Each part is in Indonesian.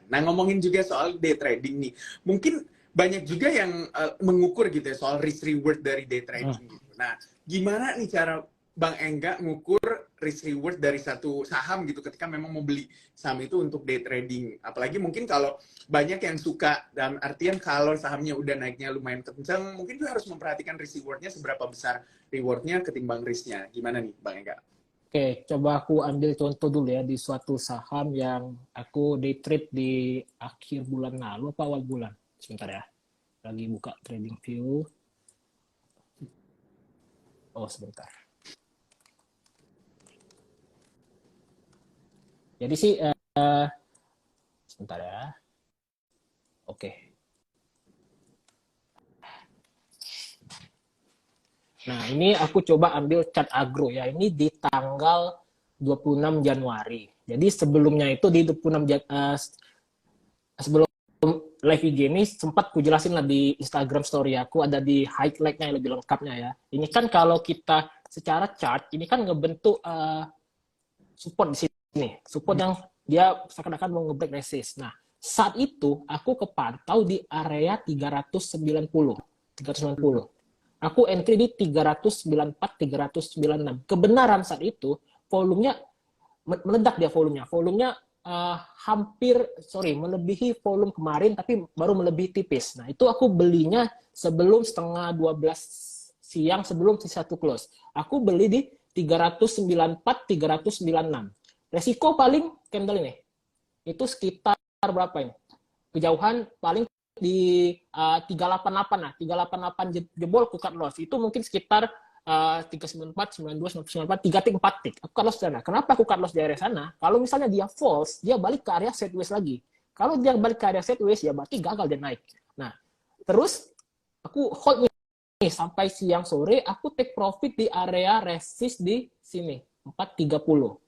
Nah, ngomongin juga soal day trading nih, mungkin banyak juga yang mengukur gitu ya soal risk reward dari day trading gitu. Nah, gimana nih cara Bang Engga ngukur risk reward dari satu saham gitu ketika memang mau beli saham itu untuk day trading? Apalagi mungkin kalau banyak yang suka, dalam artian kalau sahamnya udah naiknya lumayan kencang, mungkin juga harus memperhatikan risk rewardnya seberapa besar rewardnya ketimbang risknya. Gimana nih Bang Engga? Oke, coba aku ambil contoh dulu ya di suatu saham yang aku day trade di akhir bulan lalu apa awal bulan. Sebentar ya, lagi buka trading view. Oh, sebentar. Jadi sih, sebentar ya. Oke. Nah, ini aku coba ambil chart agro ya. Ini di tanggal 26 Januari. Jadi sebelumnya itu di 26 sebelum live IG ini sempat ku jelasin lah di Instagram story aku, ada di highlight-nya yang lebih lengkapnya ya. Ini kan kalau kita secara chart, ini kan ngebentuk support di sini. Support yang dia seakan-akan mau nge-break resist. Nah, saat itu aku kepantau di area 390. 390. Aku entry di 394, 396. Kebenaran saat itu volumenya meledak dia volumenya. Volumenya melebihi volume kemarin tapi baru melebihi tipis. Nah, itu aku belinya sebelum setengah 12 siang, sebelum satu close. Aku beli di 394, 396. Resiko paling candle ini itu sekitar berapa ini? Kejauhan paling di 388 lah, 388 jebol ku cut loss. Itu mungkin sekitar 394, 92, 94, 3 tik, 4 tik. Aku cut loss di sana. Kenapa aku cut loss di area sana? Kalau misalnya dia false, dia balik ke area sideways lagi. Kalau dia balik ke area sideways, ya berarti gagal dia naik. Nah, terus aku hold nih sampai siang sore, aku take profit di area resist di sini, 430.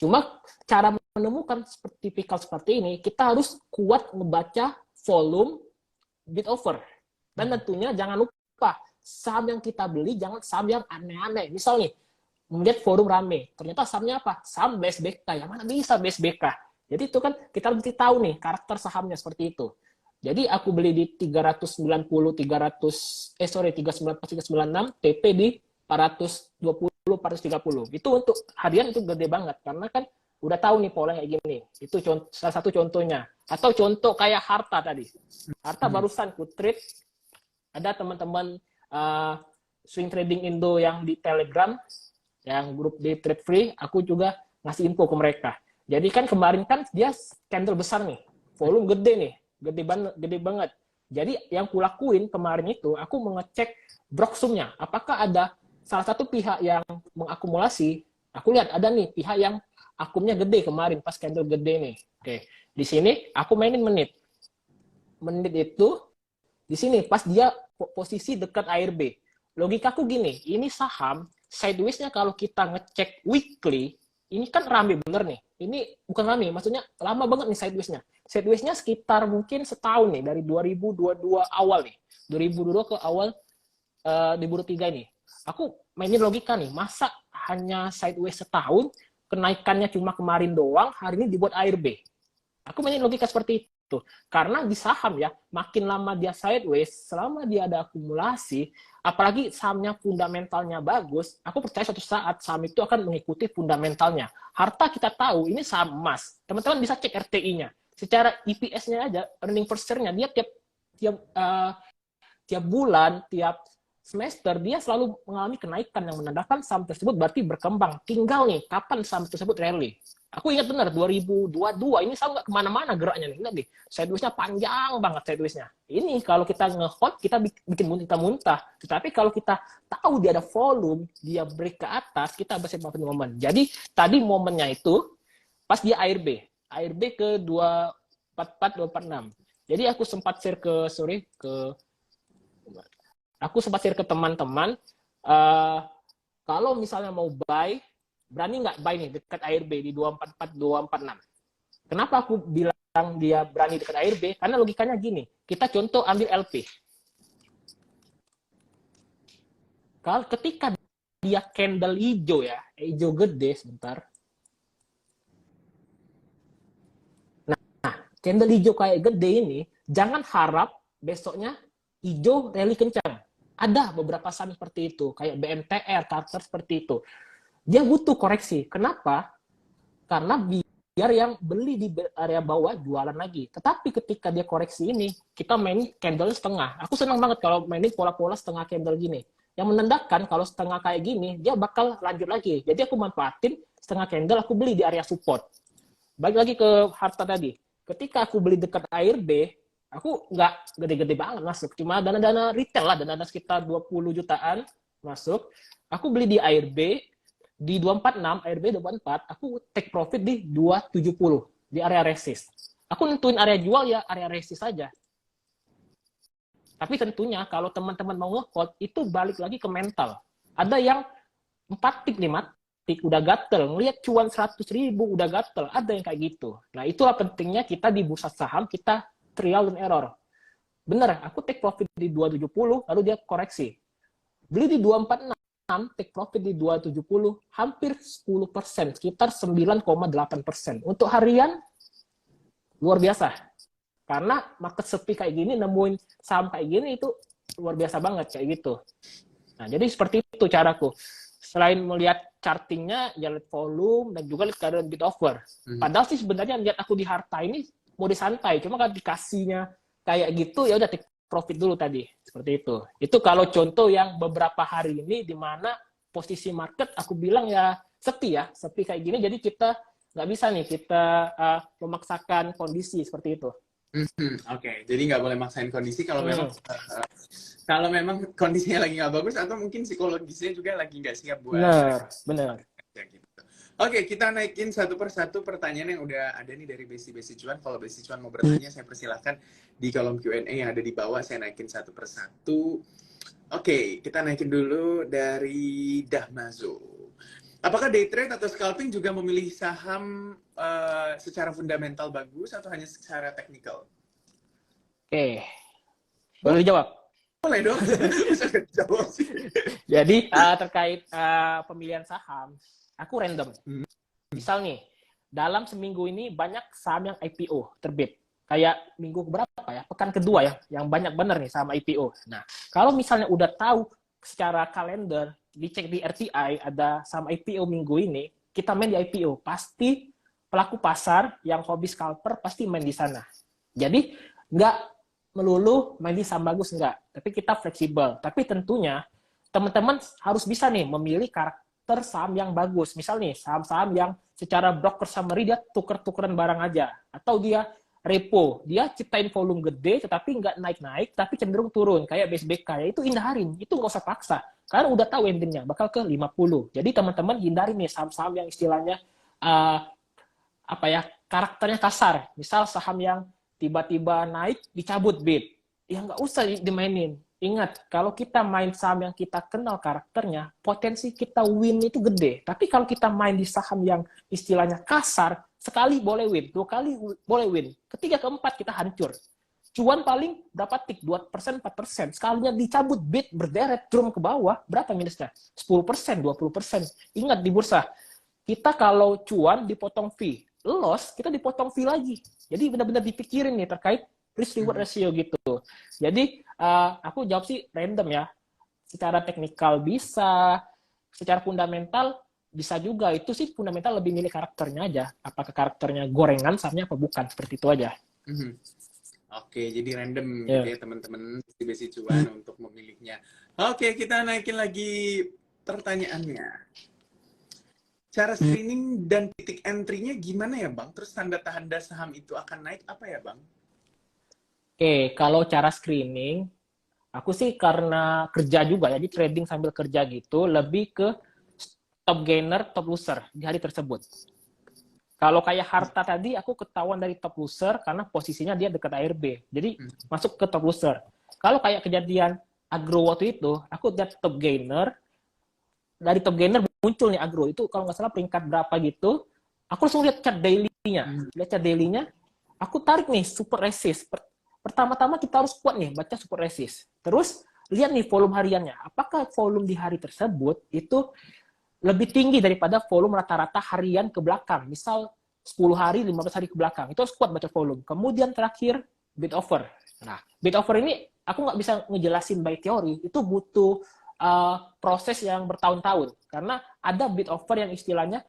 Cuma cara menemukan tipikal seperti ini, kita harus kuat ngebaca volume bid offer. Dan tentunya jangan lupa, saham yang kita beli jangan saham yang aneh-aneh. Misal nih, melihat forum rame, ternyata sahamnya apa? Saham BSBK. Yang mana bisa BSBK? Jadi itu kan kita mesti tahu nih karakter sahamnya seperti itu. Jadi aku beli di 390, 396, TP di 420, 430. Itu untuk harian itu gede banget karena kan udah tahu nih pola kayak gini. Itu salah satu contohnya. Atau contoh kayak harta tadi. Harta barusan ku trade, ada teman-teman swing trading Indo yang di Telegram, yang grup di Trade Free, aku juga ngasih info ke mereka. Jadi kan kemarin kan dia candle besar nih, volume gede nih, gede banget. Jadi yang kulakuin kemarin itu, aku mengecek broksumnya, apakah ada salah satu pihak yang mengakumulasi. Aku lihat ada nih pihak yang akumnya gede kemarin pas candle gede nih. Oke, di sini aku mainin menit. Menit itu di sini pas dia posisi dekat ARB. Logikaku gini, ini saham sideways-nya kalau kita ngecek weekly, ini kan rame bener nih. Ini bukan rame, maksudnya lama banget nih sideways-nya. Sideways-nya sekitar mungkin setahun nih, dari 2022 awal nih. 2022 ke awal 2023 ini. Aku mainin logika nih, masa hanya sideways setahun, kenaikannya cuma kemarin doang, hari ini dibuat ARB. Aku mainin logika seperti itu. Karena di saham ya, makin lama dia sideways, selama dia ada akumulasi, apalagi sahamnya fundamentalnya bagus, aku percaya suatu saat saham itu akan mengikuti fundamentalnya. Harta kita tahu, ini saham emas. Teman-teman bisa cek RTI-nya. Secara EPS-nya aja, earning per share-nya, dia tiap bulan, tiap semester, dia selalu mengalami kenaikan yang menandakan saham tersebut berarti berkembang. Tinggal nih, kapan saham tersebut rally. Aku ingat benar, 2022, ini saham nggak kemana-mana geraknya nih. Lihat nih, sideways-nya panjang banget sideways-nya. Ini kalau kita nge-hold, kita bikin muntah-muntah. Tetapi kalau kita tahu dia ada volume, dia break ke atas, kita bisa manfaatin momen. Jadi, tadi momennya itu, pas dia ARB. ARB ke 244, 246. Jadi aku sempat share ke teman-teman, kalau misalnya mau buy, berani nggak buy nih dekat ARB di 244, 246. Kenapa aku bilang dia berani dekat ARB? Karena logikanya gini, kita contoh ambil LP. Kalau ketika dia candle hijau ya, hijau gede sebentar. Nah, candle hijau kayak gede ini, jangan harap besoknya hijau rally kencang. Ada beberapa saham seperti itu, kayak BMTR, Carter seperti itu. Dia butuh koreksi. Kenapa? Karena biar yang beli di area bawah jualan lagi. Tetapi ketika dia koreksi ini, kita main candle setengah. Aku senang banget kalau mainin pola-pola setengah candle gini. Yang menandakan kalau setengah kayak gini, dia bakal lanjut lagi. Jadi aku manfaatin setengah candle, aku beli di area support. Balik lagi ke harta tadi. Ketika aku beli dekat ARB, aku nggak gede-gede banget masuk. Cuma dana-dana retail lah, dana-dana sekitar 20 jutaan masuk. Aku beli di ARB, di 246, ARB 244, aku take profit di 270, di area resist. Aku nentuin area jual ya area resist saja. Tapi tentunya kalau teman-teman mau nge-hold, itu balik lagi ke mental. Ada yang 4 tik, 5 tik, udah gatel. Ngelihat cuan 100.000, udah gatel. Ada yang kayak gitu. Nah, itulah pentingnya kita di bursa saham, kita trial and error. Bener, aku take profit di 270, lalu dia koreksi. Beli di 246, take profit di 270, hampir 10%, sekitar 9,8%. Untuk harian, luar biasa. Karena market sepi kayak gini, nemuin saham kayak gini, itu luar biasa banget, kayak gitu. Nah, jadi seperti itu caraku. Selain melihat chartingnya, ya lihat volume, dan juga lihat current bid offer. Padahal sih sebenarnya lihat aku di harta ini, mau disantai. Cuma kalau dikasihnya kayak gitu, ya udah take profit dulu tadi, seperti itu. Itu kalau contoh yang beberapa hari ini di mana posisi market aku bilang ya sepi kayak gini. Jadi kita nggak bisa nih kita memaksakan kondisi seperti itu. Oke, jadi nggak boleh maksain kondisi kalau memang kondisinya lagi nggak bagus atau mungkin psikologisnya juga lagi nggak siap buat. Benar. Gitu. Oke, kita naikin satu persatu pertanyaan yang udah ada nih dari Besi Cuan. Kalau Besi Cuan mau bertanya, saya persilahkan di kolom Q&A yang ada di bawah. Saya naikin satu persatu. Oke, kita naikin dulu dari Dahmazo. Apakah day trade atau scalping juga memilih saham secara fundamental bagus atau hanya secara teknikal? Oke, boleh dijawab? Boleh dong. Bisa jawab sih. Jadi terkait pemilihan saham, aku random. Misal nih, dalam seminggu ini banyak saham yang IPO terbit. Kayak minggu berapa ya? Pekan kedua ya, yang banyak bener nih saham IPO. Nah, kalau misalnya udah tahu secara kalender, dicek di RTI ada saham IPO minggu ini, kita main di IPO. Pasti pelaku pasar yang hobi scalper pasti main di sana. Jadi nggak melulu main di saham bagus, enggak. Tapi kita fleksibel. Tapi tentunya teman-teman harus bisa nih memilih karakter saham yang bagus. Misal nih, saham-saham yang secara broker summary dia tuker-tukeran barang aja. Atau dia repo, dia ciptain volume gede tetapi nggak naik-naik, tapi cenderung turun. Kayak BSBK, ya itu hindarin. Itu nggak usah paksa. Karena udah tahu endingnya, bakal ke 50. Jadi teman-teman hindarin nih saham-saham yang istilahnya karakternya kasar. Misal saham yang tiba-tiba naik, dicabut bid. Ya nggak usah dimainin. Ingat, kalau kita main saham yang kita kenal karakternya, potensi kita win itu gede. Tapi kalau kita main di saham yang istilahnya kasar, sekali boleh win, 2 kali boleh win. Ketiga, keempat kita hancur. Cuan paling berapa tik? 2%, 4%. Sekalinya dicabut bid, berderet, drum ke bawah, berapa minusnya? 10%, 20%. Ingat di bursa, kita kalau cuan dipotong fee. Loss, kita dipotong fee lagi. Jadi benar-benar dipikirin nih terkait risk reward ratio gitu. Jadi aku jawab sih random ya. Secara teknikal bisa, secara fundamental bisa juga. Itu sih fundamental lebih milih karakternya aja. Apakah karakternya gorengan sahamnya apa bukan, seperti itu aja. Oke, jadi random gitu ya teman-teman di Besi Cuan untuk memilihnya. Oke, kita naikin lagi pertanyaannya. Cara screening dan titik entry-nya gimana ya, Bang? Terus tanda-tanda saham itu akan naik apa ya, Bang? Oke, kalau cara screening, aku sih karena kerja juga, jadi trading sambil kerja gitu, lebih ke top gainer, top loser di hari tersebut. Kalau kayak harta tadi, aku ketahuan dari top loser karena posisinya dia dekat ARB. Jadi masuk ke top loser. Kalau kayak kejadian agro waktu itu, aku lihat top gainer, dari top gainer muncul nih agro, itu kalau nggak salah peringkat berapa gitu, aku langsung lihat chart daily-nya. Lihat chart daily-nya, aku tarik nih super resist. Pertama-tama kita harus kuat nih, baca support resist. Terus, lihat nih volume hariannya. Apakah volume di hari tersebut itu lebih tinggi daripada volume rata-rata harian ke belakang. Misal, 10 hari, 15 hari ke belakang. Itu harus kuat baca volume. Kemudian terakhir, bid offer. Nah, bid offer ini aku nggak bisa ngejelasin by teori. Itu butuh proses yang bertahun-tahun. Karena ada bid offer yang istilahnya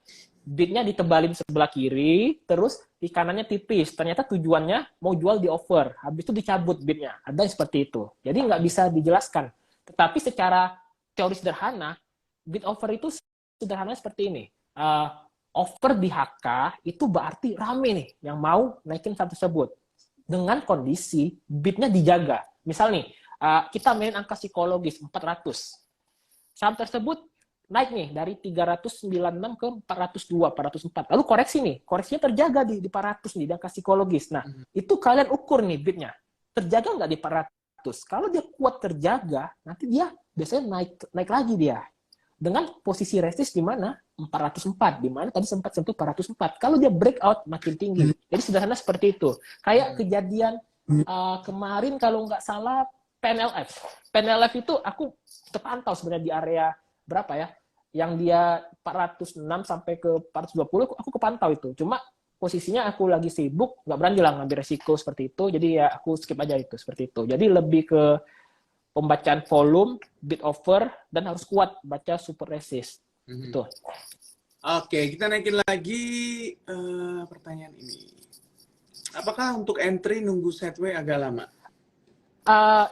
bidnya ditebalin sebelah kiri, terus di kanannya tipis. Ternyata tujuannya mau jual di over, habis itu dicabut bidnya. Ada yang seperti itu. Jadi nggak bisa dijelaskan. Tetapi secara teori sederhana, bid over itu sederhana seperti ini. Over di HK itu berarti rame nih yang mau naikin saham tersebut. Dengan kondisi bidnya dijaga. Misal nih, kita main angka psikologis 400. Saham tersebut naik nih dari 396 ke 402, 404. Lalu koreksi nih, koreksinya terjaga di 400 nih, di angka psikologis. Nah, itu kalian ukur nih bidnya. Terjaga nggak di 400? Kalau dia kuat terjaga, nanti dia biasanya naik lagi dia. Dengan posisi resist di mana? 404, di mana tadi sempat sentuh 404. Kalau dia breakout makin tinggi. Jadi sederhana seperti itu. Kayak kejadian kemarin kalau nggak salah PNLF. PNLF itu aku terpantau sebenarnya di area berapa ya, yang dia 406 sampai ke 420 aku kepantau itu. Cuma posisinya aku lagi sibuk, nggak berani lah ngambil resiko seperti itu, jadi ya aku skip aja itu seperti itu. Jadi lebih ke pembacaan volume, bid offer, dan harus kuat baca super resist. Itu. Oke, kita naikin lagi pertanyaan ini. Apakah untuk entry nunggu sideways agak lama?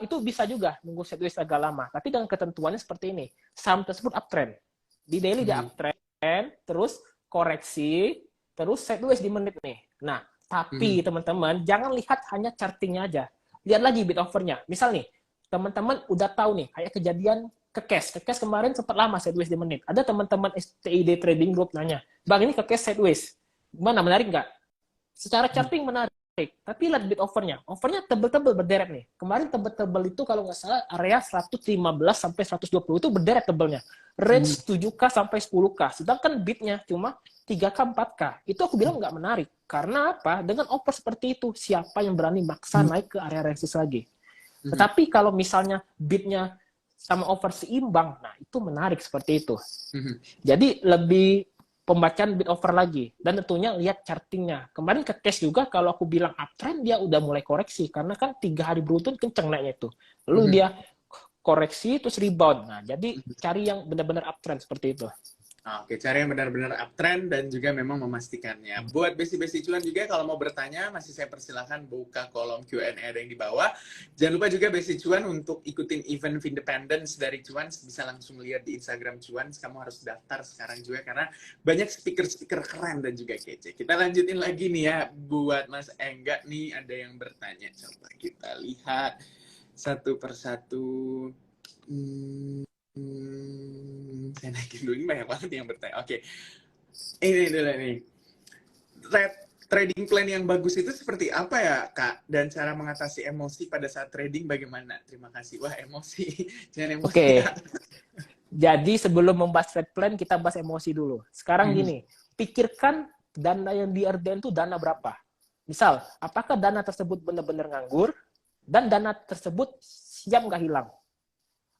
Itu bisa juga nunggu sideways agak lama, tapi dengan ketentuannya seperti ini. Saham tersebut uptrend. Di daily dia uptrend, terus koreksi, terus sideways di menit nih. Nah, tapi teman-teman jangan lihat hanya chartingnya aja. Lihat lagi bid offernya. Misal nih, teman-teman udah tahu nih, kayak kejadian ke cash kemarin sempat lama sideways di menit. Ada teman-teman STID Trading Group nanya, Bang ini ke cash sideways. Gimana, menarik nggak? Secara charting menarik. Tapi lihat bid offernya. Offernya tebel-tebel berderet nih. Kemarin tebel-tebel itu kalau nggak salah area 115 sampai 120 itu berderet tebelnya. Range 7K sampai 10K. Sedangkan bidnya cuma 3K, 4K. Itu aku bilang nggak menarik. Karena apa? Dengan offer seperti itu, siapa yang berani maksa naik ke area resist lagi? Tetapi kalau misalnya bidnya sama offer seimbang, nah itu menarik seperti itu. Jadi lebih pembacaan bid offer lagi, dan tentunya lihat chartingnya. Kemarin ke cash juga kalau aku bilang uptrend dia udah mulai koreksi karena kan 3 hari beruntun kenceng naiknya itu. Lalu dia koreksi terus rebound. Nah, jadi cari yang benar-benar uptrend seperti itu. Oke, cari yang benar-benar uptrend dan juga memang memastikannya. Buat besi-besi cuan juga kalau mau bertanya, masih saya persilahkan buka kolom Q&A ada yang di bawah. Jangan lupa juga besi cuan untuk ikutin event Independence dari Cuan, bisa langsung lihat di Instagram Cuan. Kamu harus daftar sekarang juga karena banyak speaker-speaker keren dan juga kece. Kita lanjutin lagi nih ya, buat Mas Engga nih ada yang bertanya. Coba kita lihat satu persatu. Saya naikin dulu, ini banyak banget yang bertanya. Oke, ini dulu nih. Trading plan yang bagus itu seperti apa ya, Kak? Dan cara mengatasi emosi pada saat trading bagaimana? Terima kasih. Wah, emosi. Jangan emosi. Oke. Jadi sebelum membahas trade plan, kita bahas emosi dulu. Sekarang gini, pikirkan dana yang di RDN itu dana berapa? Misal, apakah dana tersebut benar-benar nganggur, dan dana tersebut siap nggak hilang?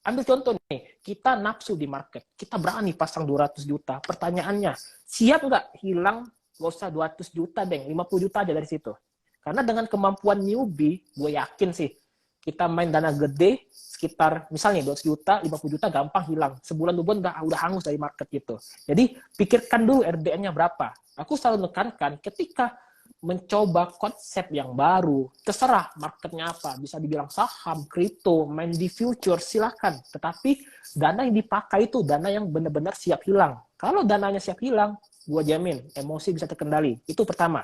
Ambil contoh nih, kita nafsu di market, kita berani pasang 200 juta. Pertanyaannya, siap nggak hilang? Nggak usah 200 juta, deng, 50 juta aja dari situ. Karena dengan kemampuan newbie, gue yakin sih, kita main dana gede, sekitar misalnya 200 juta, 50 juta gampang hilang. Sebulan 2 bulan udah hangus dari market gitu. Jadi, pikirkan dulu RDN-nya berapa. Aku selalu menekankan, ketika mencoba konsep yang baru, terserah marketnya apa, bisa dibilang saham, kripto, main di future, silakan. Tetapi dana yang dipakai itu dana yang benar-benar siap hilang. Kalau dananya siap hilang, gua jamin emosi bisa terkendali. Itu pertama.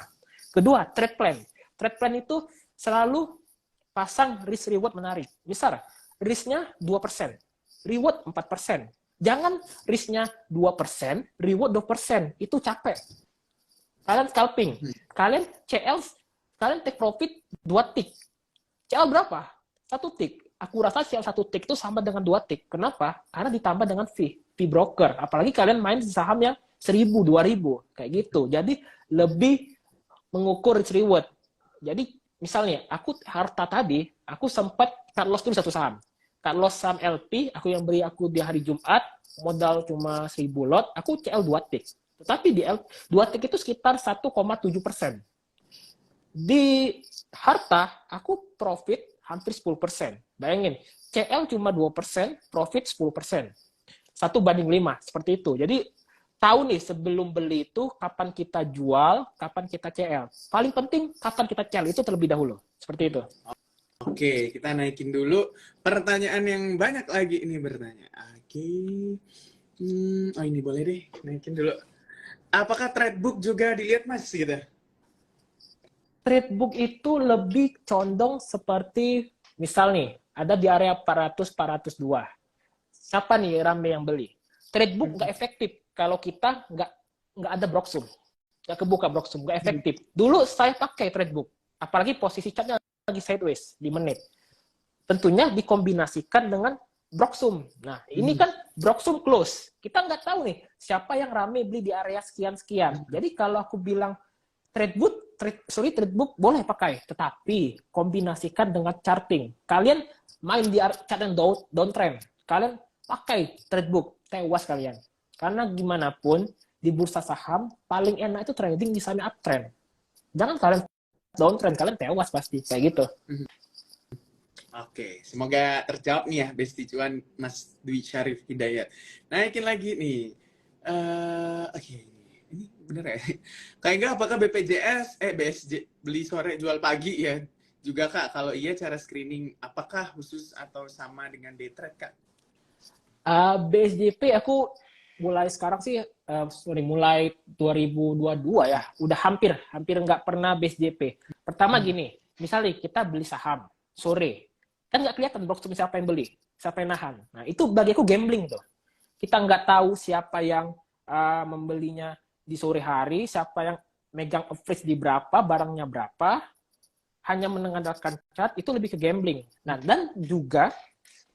Kedua, trade plan. Trade plan itu selalu pasang risk reward menarik. Misal, risknya 2%, reward 4%. Jangan risknya 2%, reward 2%. Itu capek. Kalian scalping, kalian CL, kalian take profit 2 tick. CL berapa? 1 tick. Aku rasa CL 1 tick itu sama dengan 2 tick. Kenapa? Karena ditambah dengan fee broker. Apalagi kalian main saham yang 1.000, 2.000. Kayak gitu. Jadi lebih mengukur risk reward. Jadi misalnya, aku harta tadi, aku sempat cut loss dulu satu saham. Cut loss saham LP, aku yang beri aku di hari Jumat, modal cuma 1.000 lot, aku CL 2 tick. Tetapi di 2 tick itu sekitar 1,7%. Di harta, aku profit hampir 10%. Bayangin, CL cuma 2%, profit 10%. 1:5, seperti itu. Jadi, tahu nih sebelum beli itu kapan kita jual, kapan kita CL. Paling penting kapan kita CL, itu terlebih dahulu. Seperti itu. Oke, kita naikin dulu pertanyaan yang banyak lagi ini bertanya. Oke. Oh ini boleh deh, naikin dulu. Apakah tradebook juga dilihat Mas gitu? Tradebook itu lebih condong seperti, misal nih, ada di area 400-402. Siapa nih rame yang beli? Tradebook nggak efektif kalau kita nggak ada Broxum. Nggak kebuka Broxum, nggak efektif. Dulu saya pakai tradebook, apalagi posisi chartnya lagi sideways di menit. Tentunya dikombinasikan dengan Broxum. Nah, ini kan Broxum close. Kita nggak tahu nih siapa yang rame beli di area sekian-sekian. Jadi kalau aku bilang tradebook boleh pakai, tetapi kombinasikan dengan charting. Kalian main di chart yang downtrend, kalian pakai tradebook, tewas kalian. Karena gimana pun di bursa saham paling enak itu trading di sana uptrend. Jangan kalian downtrend, kalian tewas pasti kayak gitu. Oke, semoga terjawab nih ya, Besti Cuan Mas Dwi Syarif Hidayat. Naikin lagi nih. Oke, ini bener ya? Kayak enggak, apakah BSJ beli sore jual pagi ya? Juga Kak, kalau iya cara screening apakah khusus atau sama dengan day trade Kak? BSJP aku mulai sekarang sih, mulai 2022 ya, udah hampir nggak pernah BSJP. Pertama gini, misalnya kita beli saham sore, kan nggak kelihatan Broxum siapa yang beli, siapa yang nahan. Nah itu bagi aku gambling tuh. Kita nggak tahu siapa yang membelinya di sore hari, siapa yang megang average di berapa, barangnya berapa, hanya mengandalkan chart, itu lebih ke gambling. Nah dan juga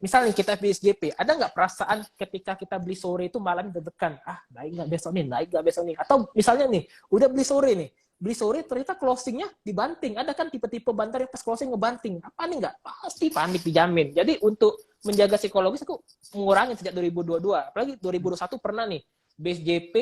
misalnya kita BSJP, ada nggak perasaan ketika kita beli sore itu malam deg-degan, naik nggak besok nih, naik nggak besok nih? Atau misalnya nih, udah beli sore ternyata closingnya dibanting. Ada kan tipe-tipe banter yang pas closing ngebanting. Apa nih nggak? Pasti panik dijamin. Jadi untuk menjaga psikologis aku mengurangi sejak 2022. Apalagi 2021 pernah nih, BSJP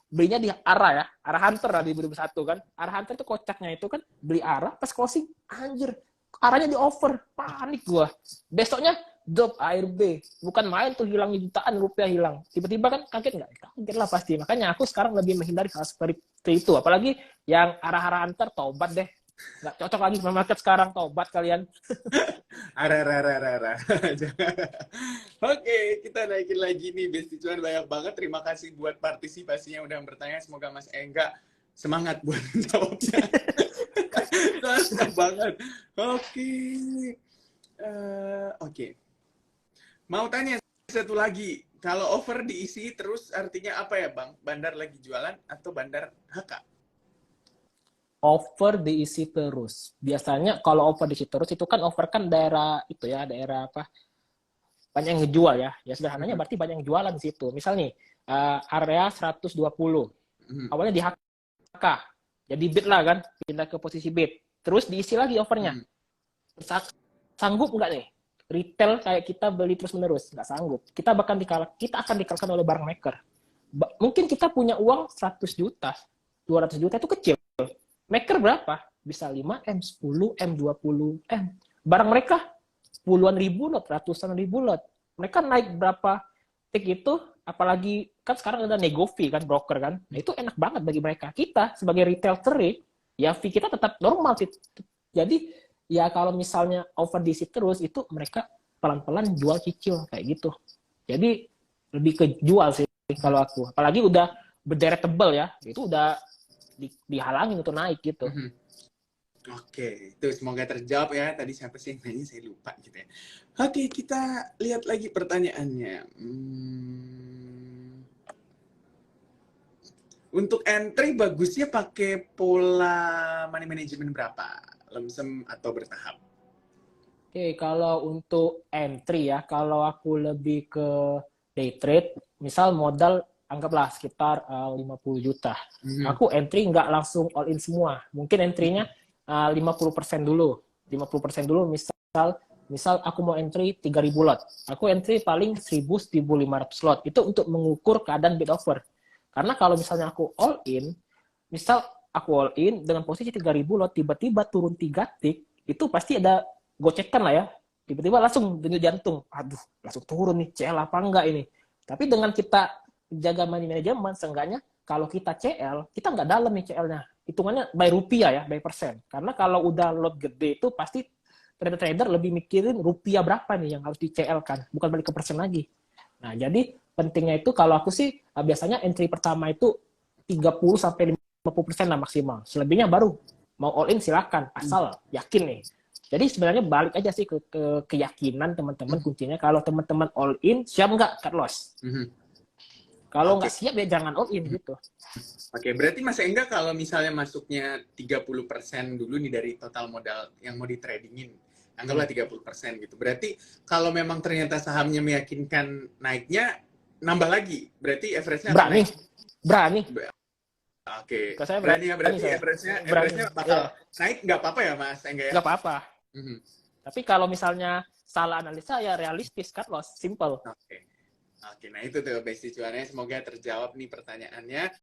belinya di arah hunter lah di 2021 kan. Arah hunter itu kocaknya itu kan beli arah pas closing, anjir, arahnya di over, panik gua. Besoknya drop ARB, bukan main tuh hilangnya jutaan rupiah hilang. Tiba-tiba kan kaget nggak? Kaget lah pasti. Makanya aku sekarang lebih menghindari hal seperti itu. Apalagi yang arah-arah antar, tobat deh. Nggak cocok lagi sama market sekarang, tobat kalian. Oke, kita naikin lagi nih Besti Cuan, banyak banget. Terima kasih buat partisipasinya udah bertanya. Semoga Mas Engga semangat buat jawabnya. Senang banget. Oke. Mau tanya satu lagi. Kalau over diisi terus artinya apa ya Bang? Bandar lagi jualan atau bandar HK? Over diisi terus. Biasanya kalau over diisi terus itu kan over kan daerah itu ya, daerah apa? Banyak yang ngejual ya. Ya sederhananya berarti banyak yang jualan di situ. Misal nih, area 120. Awalnya di HK. Jadi bid lah kan, pindah ke posisi bid. Terus diisi lagi overnya. Sanggup nggak nih? Retail kayak kita beli terus menerus, nggak sanggup. Kita akan dikalahkan oleh barang maker. Mungkin kita punya uang 100 juta, 200 juta itu kecil. Maker berapa? Bisa 5M, 10M, 20M. Barang mereka puluhan ribu lot, ratusan ribu lot. Mereka naik berapa tick itu, apalagi kan sekarang ada Negovi kan, broker kan. Nah, itu enak banget bagi mereka. Kita sebagai retail trade, ya fee kita tetap normal. Jadi ya kalau misalnya over diisi terus, itu mereka pelan-pelan jual cicil kayak gitu. Jadi lebih ke jual sih kalau aku. Apalagi udah berderet tebel ya, itu udah dihalangin untuk naik gitu. Oke, itu semoga terjawab ya. Tadi siapa sih yang nanya, saya lupa gitu ya. Oke, kita lihat lagi pertanyaannya. Untuk entry bagusnya pakai pola money management berapa? Lumsem atau bertahap? Oke, kalau untuk entry ya, kalau aku lebih ke day trade, misal modal anggaplah sekitar 50 juta. Aku entry nggak langsung all in semua. Mungkin entry-nya 50% dulu. 50% dulu, misal aku mau entry 3.000 lot. Aku entry paling 1.000-1.500 lot. Itu untuk mengukur keadaan bid offer. Karena kalau misalnya aku all in, misal aku all in dengan posisi 3.000 lot, tiba-tiba turun 3 tik, itu pasti ada gocekan lah ya. Tiba-tiba langsung denyut jantung. Aduh, langsung turun nih, CL apa enggak ini. Tapi dengan kita jaga money management, seenggaknya kalau kita CL, kita nggak dalam nih CL-nya. Hitungannya by rupiah ya, by persen. Karena kalau udah lot gede itu pasti trader-trader lebih mikirin rupiah berapa nih yang harus di CL kan, bukan balik ke persen lagi. Nah, jadi pentingnya itu kalau aku sih biasanya entry pertama itu 30 sampai 50% lah maksimal. Selebihnya baru mau all in silakan, asal yakin nih. Jadi sebenarnya balik aja sih ke keyakinan teman-teman kuncinya. Kalau teman-teman all in, siap nggak cut loss? Kalau nggak siap ya jangan all in gitu. Oke, berarti Mas Engga kalau misalnya masuknya 30% dulu nih dari total modal yang mau ditradingin, anggaplah 30% gitu. Berarti kalau memang ternyata sahamnya meyakinkan naiknya, nambah lagi. Berarti average-nya akan Berani, naik. berani. Oke, Kalau saya berani ya. Berarti saya. average-nya bakal naik, nggak apa-apa ya Mas Engga ya? Nggak apa-apa. Mhm. Tapi kalau misalnya salah analisa ya realistis cut loss, simple. Oke, nah itu tuh basic cuannya. Semoga terjawab nih pertanyaannya.